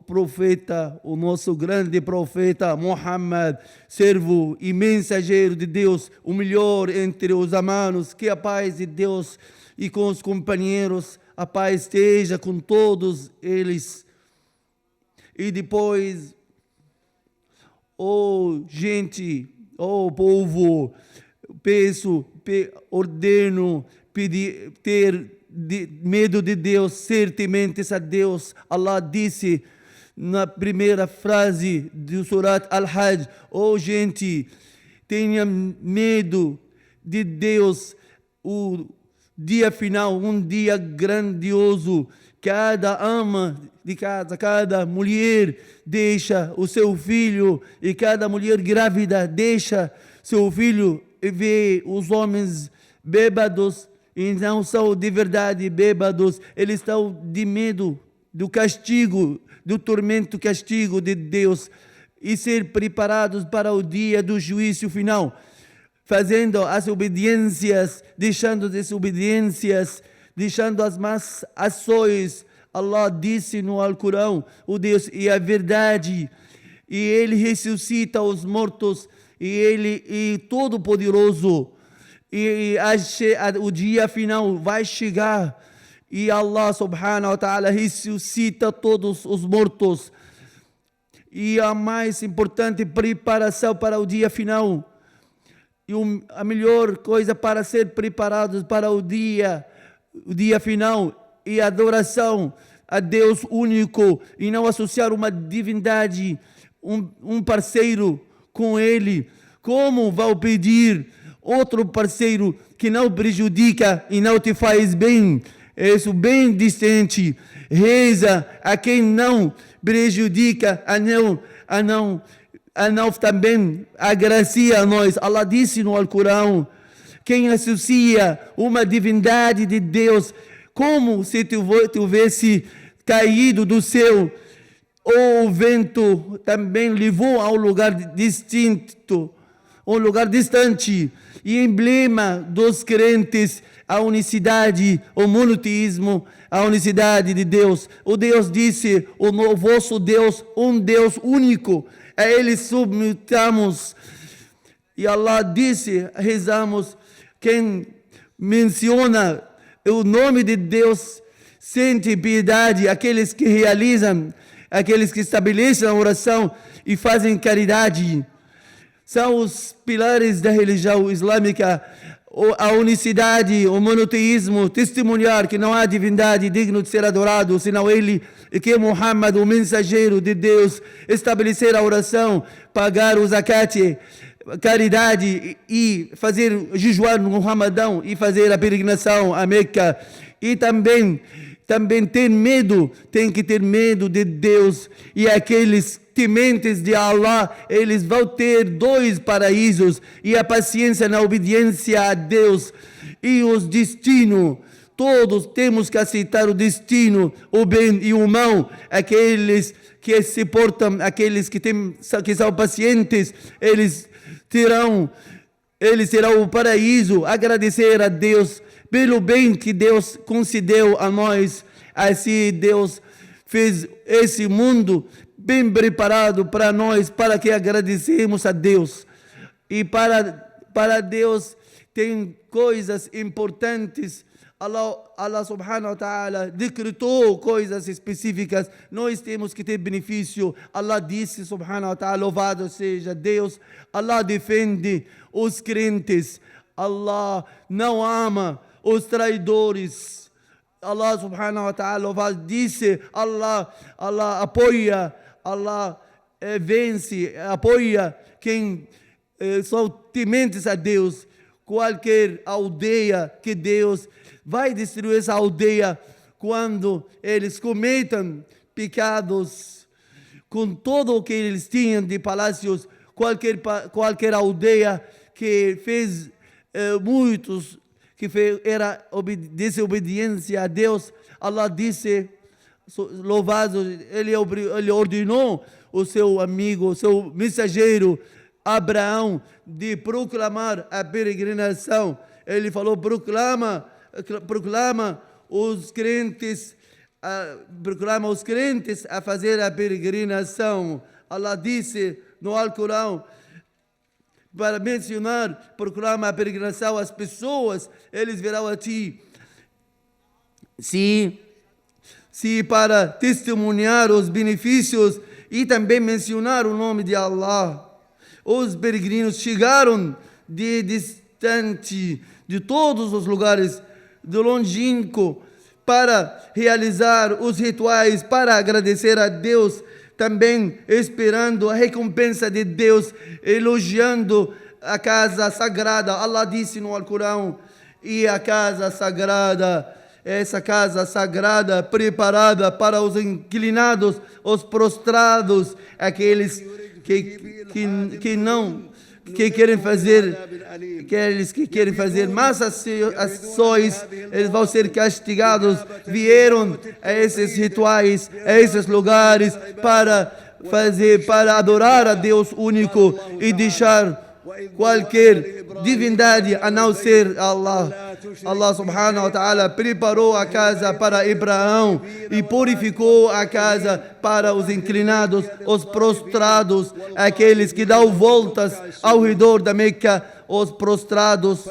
profeta, o nosso grande profeta Muhammad, servo e mensageiro de Deus, o melhor entre os humanos, que a paz de Deus e com os companheiros, a paz esteja com todos eles. E depois, gente, povo, ordeno ter medo de Deus, ser tementes a Deus. Allah disse na primeira frase do Surat Al-Hajj: gente, tenha medo de Deus. O dia final, um dia grandioso. Cada ama de casa, cada mulher deixa o seu filho, e cada mulher grávida deixa seu filho, e vê os homens bêbados, e não são de verdade bêbados, eles estão de medo do castigo, do tormento castigo de Deus, e ser preparados para o dia do juízo final, fazendo as obediências, deixando as desobediências, deixando as más ações. Allah disse no Alcorão, o Deus e a verdade, e Ele ressuscita os mortos, e Ele é todo-poderoso, e o dia final vai chegar, e Allah subhanahu wa ta'ala ressuscita todos os mortos. E a mais importante preparação para o dia final, e a melhor coisa para ser preparados para o dia final, e adoração a Deus único, e não associar uma divindade, um parceiro com Ele. Como vão pedir outro parceiro que não prejudica e não te faz bem? Isso bem distante. Reza a quem não prejudica, a não também agracia a nós. Allah disse no Alcorão: quem associa uma divindade de Deus, como se tivesse caído do céu, ou o vento também levou a um lugar distinto, um lugar distante. E emblema dos crentes, a unicidade, o monoteísmo, a unicidade de Deus. O Deus disse: o vosso Deus, um Deus único, a Ele submetamos. E Allah disse, rezamos, quem menciona o nome de Deus sente piedade. Aqueles que realizam, aqueles que estabelecem a oração e fazem caridade, são os pilares da religião islâmica. A unicidade, o monoteísmo, testemunhar que não há divindade digno de ser adorado senão Ele, e que Muhammad, o mensageiro de Deus, estabelecer a oração, pagar o zakat, caridade, e fazer jejuar no Ramadão, e fazer a peregrinação a Meca. E também ter medo, tem que ter medo de Deus. E aqueles tementes de Allah, eles vão ter 2 paraísos, e a paciência na obediência a Deus. E os destinos, todos temos que aceitar o destino, o bem e o mal. Aqueles que se portam, aqueles que são pacientes, eles terão o paraíso. Agradecer a Deus pelo bem que Deus concedeu a nós. Assim Deus fez esse mundo bem preparado para nós, para que agradecemos a Deus. E para Deus tem coisas importantes. Allah subhanahu wa ta'ala decretou coisas específicas. Nós temos que ter benefício. Allah disse subhanahu wa ta'ala, louvado seja Deus. Allah defende os crentes. Allah não ama os traidores. Allah subhanahu wa ta'ala louvado disse, Allah apoia, Allah vence, apoia quem são tementes a Deus. Qualquer aldeia que Deus vai destruir, essa aldeia, quando eles cometam pecados com tudo o que eles tinham de palácios. Qualquer aldeia que fez muitos, era desobediência a Deus, Allah disse, louvado, ele ordenou o seu amigo, o seu mensageiro Abraão de proclamar a peregrinação. Ele falou: proclama os crentes proclama aos crentes a fazer a peregrinação. Allah disse no Alcorão, para mencionar, proclama a peregrinação às pessoas, eles virão a ti. Se para testemunhar os benefícios e também mencionar o nome de Allah. Os peregrinos chegaram de distante, de todos os lugares do longínquo, para realizar os rituais, para agradecer a Deus, também esperando a recompensa de Deus, elogiando a casa sagrada. Allah disse no Alcorão, e a casa sagrada, essa casa sagrada preparada para os inclinados, os prostrados, aqueles que querem fazer, aqueles que querem fazer más ações, eles vão ser castigados. Vieram a esses rituais, a esses lugares para adorar a Deus único e deixar qualquer divindade a não ser Allah. Allah subhanahu wa ta'ala preparou a casa para Abraão e purificou a casa para os inclinados, os prostrados, aqueles que dão voltas ao redor da Meca, os prostrados.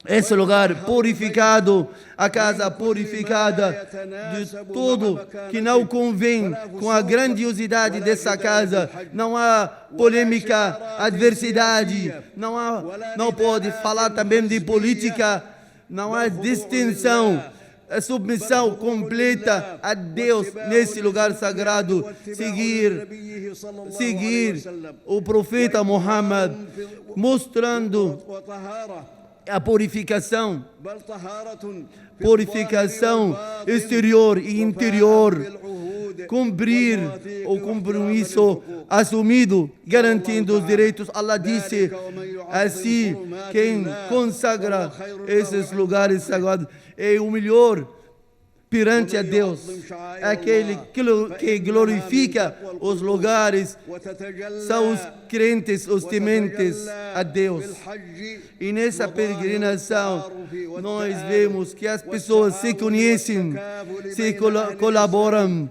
Esse lugar purificado, a casa purificada de tudo que não convém com a grandiosidade dessa casa. Não há polêmica, adversidade, não pode falar também de política, não há distinção. A submissão completa a Deus nesse lugar sagrado, seguir o profeta Muhammad, mostrando a purificação exterior e interior, cumprir o compromisso assumido, garantindo os direitos. Allah disse, assim, quem consagra esses lugares sagrados é o melhor perante a Deus, aquele que glorifica os lugares, são os crentes, os tementes a Deus. E nessa peregrinação, nós vemos que as pessoas se conhecem, se colaboram,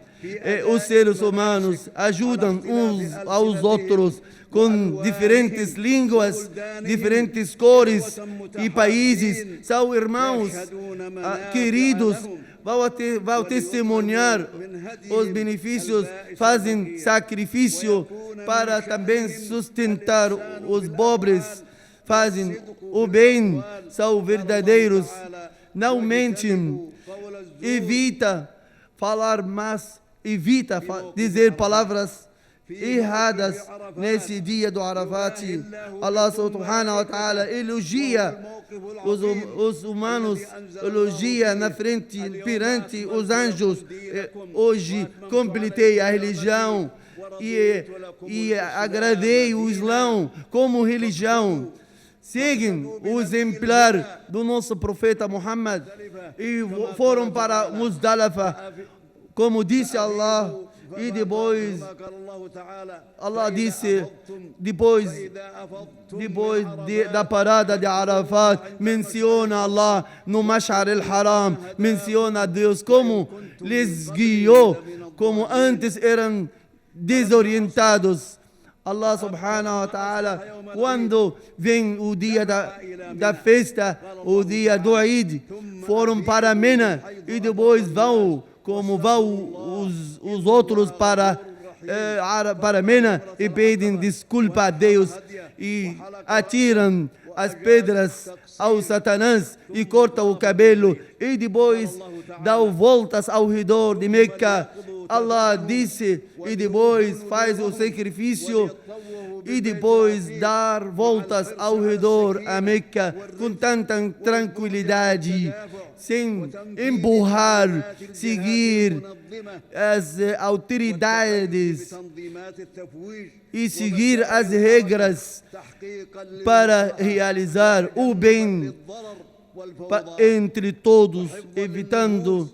os seres humanos ajudam uns aos outros, com diferentes línguas, diferentes cores e países, são irmãos queridos, vão testemunhar os benefícios, fazem sacrifício para também sustentar os pobres, fazem o bem, são verdadeiros, não mentem, evita dizer palavras erradas nesse dia do Arafat. Allah subhanahu wa ta'ala elogia os humanos, elogia na frente, perante os anjos. Hoje completei a religião e agradei o Islão como religião. Seguem o exemplar do nosso profeta Muhammad e foram para Muzdalifa, como disse Allah. E depois, Allah disse, depois da parada de Arafat, menciona Allah no Mash'ar al-Haram, menciona a Deus como lhes guiou, como antes eram desorientados. Allah subhanahu wa ta'ala, quando vem o dia da festa, o dia do Eid, foram para Mina e depois vão, como vão os outros para Mina e pedem desculpa a Deus e atiram as pedras ao Satanás e cortam o cabelo e depois dão voltas ao redor de Meca. Allah disse, e depois faz o sacrifício e depois dar voltas ao redor a Meca com tanta tranquilidade, sem empurrar, seguir as autoridades e seguir as regras para realizar o bem entre todos, evitando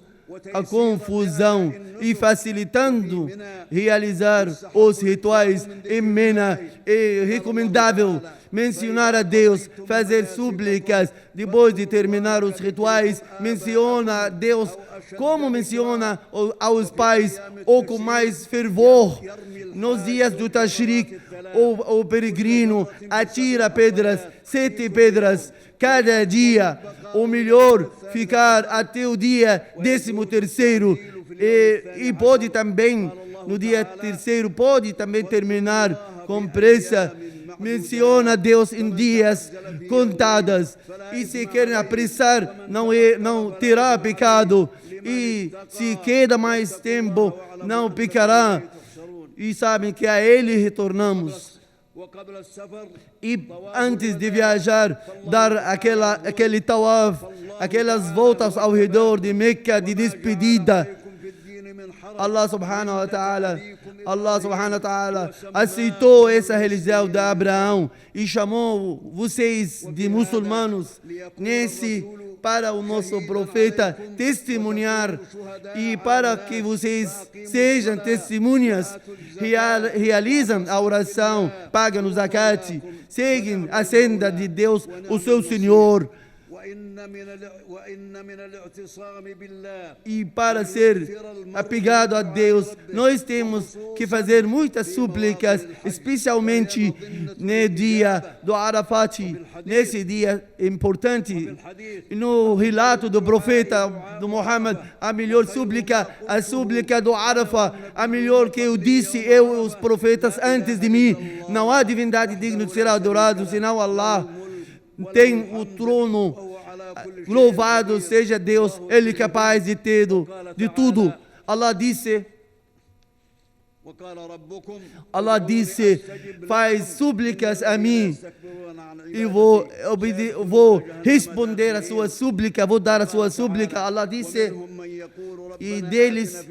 a confusão e facilitando realizar os rituais em Mina. É recomendável mencionar a Deus, fazer súplicas. Depois de terminar os rituais, menciona a Deus como menciona aos pais, ou com mais fervor. Nos dias do Tashrik, o peregrino atira pedras, 7 pedras, cada dia. O melhor ficar até o dia 13º. E pode também, no dia 3º, pode também terminar com pressa. Menciona Deus em dias contados. E se querem apressar, não terá pecado. E se queda mais tempo, não pecará. E sabem que a Ele retornamos. E antes de viajar, dar aquele tawaf, aquelas voltas ao redor de Meca de despedida. Allah subhanahu wa ta'ala aceitou essa religião de Abraão e chamou vocês de muçulmanos para o nosso profeta testemunhar, e para que vocês sejam testemunhas, realizam a oração, pagam o zakat, seguem a senda de Deus, o seu Senhor. E para ser apegado a Deus, nós temos que fazer muitas súplicas, especialmente no dia do Arafat, nesse dia importante. No relato do profeta do Muhammad, a melhor súplica, a súplica do Arafat, a melhor que eu disse, eu e os profetas antes de mim. Não há divindade digna de ser adorado senão Allah. Tem o trono. Louvado seja Deus, Ele é capaz de tudo. Allah disse, faz súplicas a mim e vou responder a sua súplica, vou dar a sua súplica. Allah disse, e deles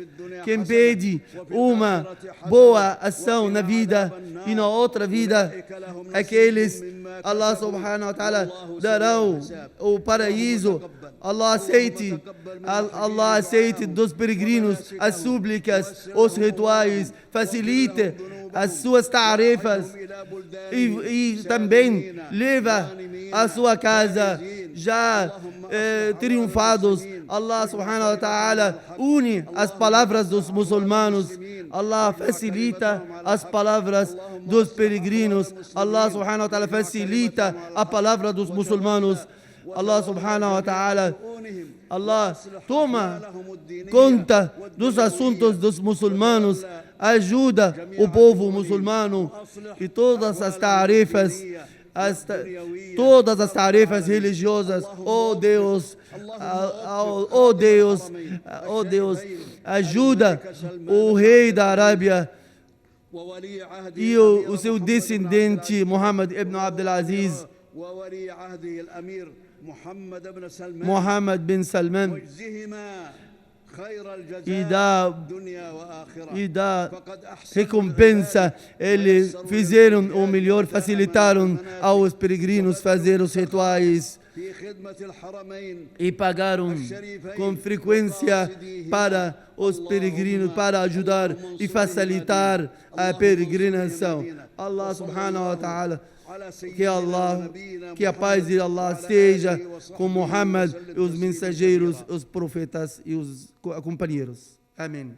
quem pede uma boa ação na vida e na outra vida, aqueles Allah subhanahu wa ta'ala darão o paraíso. Allah aceite dos peregrinos as súplicas, os rituais, facilite as suas tarefas e também leva a sua casa já triunfados. Allah subhanahu wa ta'ala une as palavras dos muçulmanos. Allah facilita as palavras dos peregrinos. Allah subhanahu wa ta'ala facilita a palavra dos muçulmanos. Allah subhanahu wa ta'ala, Allah toma conta dos assuntos dos muçulmanos, ajuda o povo muçulmano e todas as tarefas religiosas. Oh Deus, ajuda o rei da Arábia e o seu descendente Muhammad ibn Abdul Aziz, Muhammad bin Salman, e dá recompensa. Eles fizeram o melhor, facilitaram aos peregrinos fazer os rituais e pagaram com frequência para os peregrinos, para ajudar e facilitar a peregrinação. Allah subhanahu wa ta'ala, que a paz de Allah esteja com Muhammad, os mensageiros, os profetas e os companheiros. Amém.